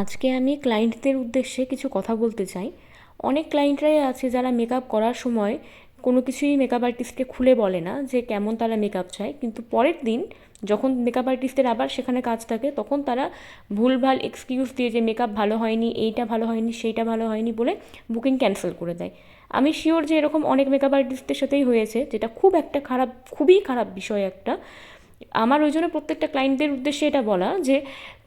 আজকে আমি ক্লায়েন্টদের উদ্দেশ্যে কিছু কথা বলতে চাই। অনেক ক্লায়েন্টরাই আছে যারা মেকআপ করার সময় কোনো কিছুই মেকআপ আর্টিস্টকে খুলে বলে না যে কেমন তারা মেকআপ চায়, কিন্তু পরের দিন যখন মেকআপ আর্টিস্টের আবার সেখানে কাজ থাকে তখন তারা ভুলভাল এক্সকিউজ দিয়ে যে মেকআপ ভালো হয়নি, এইটা ভালো হয়নি, সেইটা ভালো হয়নি বলে বুকিং ক্যান্সেল করে দেয়। আমি শিওর যে এরকম অনেক মেকআপ আর্টিস্টের সাথেই হয়েছে, যেটা খুব একটা খারাপ, খুবই খারাপ বিষয় একটা। আমার ওই জন্য প্রত্যেকটা ক্লায়েন্টদের উদ্দেশ্যে এটা বলা যে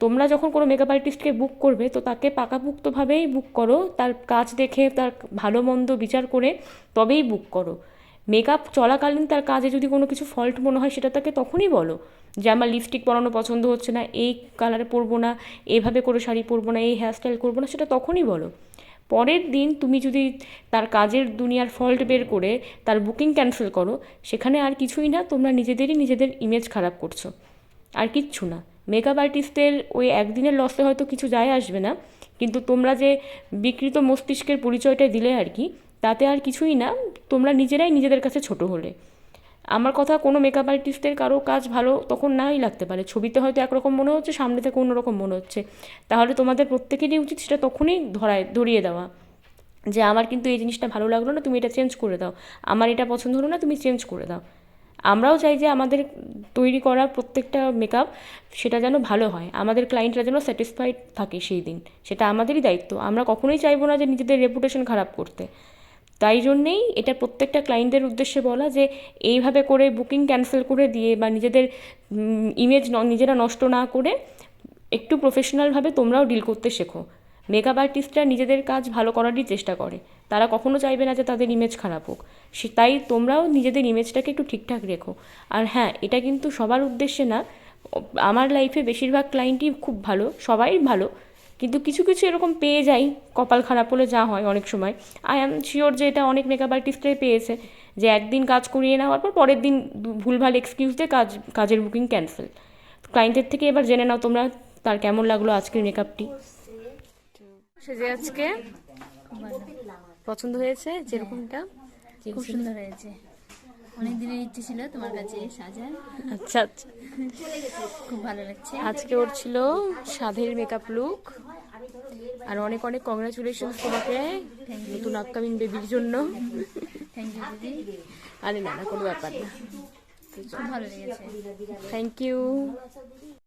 তোমরা যখন কোনো মেকআপ আর্টিস্টকে বুক করবে তো তাকে পাকাপোক্তভাবেই বুক করো, তার কাজ দেখে তার ভালো মন্দ বিচার করে তবেই বুক করো। মেকআপ চলাকালীন তার কাজে যদি কোনো কিছু ফল্ট মনে হয় সেটা তাকে তখনই বলো যে আমার লিপস্টিক পরানো পছন্দ হচ্ছে না, এই কালারে পরবো না, এইভাবে করে শাড়ি পরবো না, এই হেয়ারস্টাইল করবো না, সেটা তখনই বলো। পরের দিন তুমি যদি তার কাজের দুনিয়ার ফল্ট বের করে তার বুকিং ক্যান্সেল করো, সেখানে আর কিছুই না, তোমরা নিজেদের ইমেজ খারাপ করছো, আর কিচ্ছু না। মেকআপ আর্টিস্টের ওই একদিনের লসে হয়তো কিছু যায় আসবে না, কিন্তু তোমরা যে বিকৃত মস্তিষ্কের পরিচয়টা দিলে আর কি, তাতে আর কিছুই না, তোমরা নিজেরাই নিজেদের কাছে ছোট হলে। আমার কথা, কোনো মেকআপ আর্টিস্টের কারো কাজ ভালো তখন নাই লাগতে পারে, ছবিতে হয়তো একরকম মনে হচ্ছে, সামনে থেকে অন্যরকম মনে হচ্ছে, তাহলে তোমাদের প্রত্যেকেরই উচিত সেটা তখনই ধরিয়ে দেওয়া যে আমার কিন্তু এই জিনিসটা ভালো লাগলো না, তুমি এটা চেঞ্জ করে দাও, আমার এটা পছন্দ হলো না, তুমি চেঞ্জ করে দাও। আমরাও চাই যে আমাদের তৈরি করা প্রত্যেকটা মেকআপ সেটা যেন ভালো হয়, আমাদের ক্লায়েন্টরা যেন স্যাটিসফাইড থাকে সেই দিন, সেটা আমাদেরই দায়িত্ব। আমরা কখনোই চাইবো না যে নিজেদের রেপুটেশন খারাপ করতে। তাই জন্যেই এটা প্রত্যেকটা ক্লায়েন্টদের উদ্দেশ্যে বলা যে এইভাবে করে বুকিং ক্যান্সেল করে দিয়ে বা নিজেদের ইমেজ নিজেরা নষ্ট না করে একটু প্রফেশনালভাবে তোমরাও ডিল করতে শেখো। মেকআপ আর্টিস্টরা নিজেদের কাজ ভালো করারই চেষ্টা করে, তারা কখনো চাইবে না যে তাদের ইমেজ খারাপ হোক, তাই তোমরাও নিজেদের ইমেজটাকে একটু ঠিকঠাক রেখো। আর হ্যাঁ, এটা কিন্তু সবার উদ্দেশ্যে না, আমার লাইফে বেশিরভাগ ক্লায়েন্টই খুব ভালো, সবাই ভালো, কিন্তু কিছু কিছু এরকম পেয়ে যাই, কপাল খারাপ হলে যা হয় অনেক সময়। আই অ্যাম শিওর যে এটা অনেক মেকআপ আর্টিস্টরাই পেয়েছে, যে একদিন কাজ করিয়ে নেওয়ার পর পরের দিন ভুলভাল এক্সকিউজ দিয়ে কাজের বুকিং ক্যান্সেল। ক্লায়েন্টের থেকে এবার জেনে নাও তোমরা তার কেমন লাগলো আজকের মেকআপটি। সেজে আজকে পছন্দ হয়েছে যেরকমটা? খুব সুন্দর হয়েছে। অনেক দিনের ইচ্ছে ছিল তোমার কাছে সাজার। আচ্ছা আচ্ছা, খুব ভালো লাগছে। আজকে ওর ছিল সাধের মেকআপ লুক। আর অনেক অনেক কংগ্রাচুলেশন তোমাকে নতুন আপকামিং বেবির জন্য। থ্যাংক ইউ দিদি। আরে না না, কোনো ব্যাপার না। খুব ভালো লেগেছে। Thank you.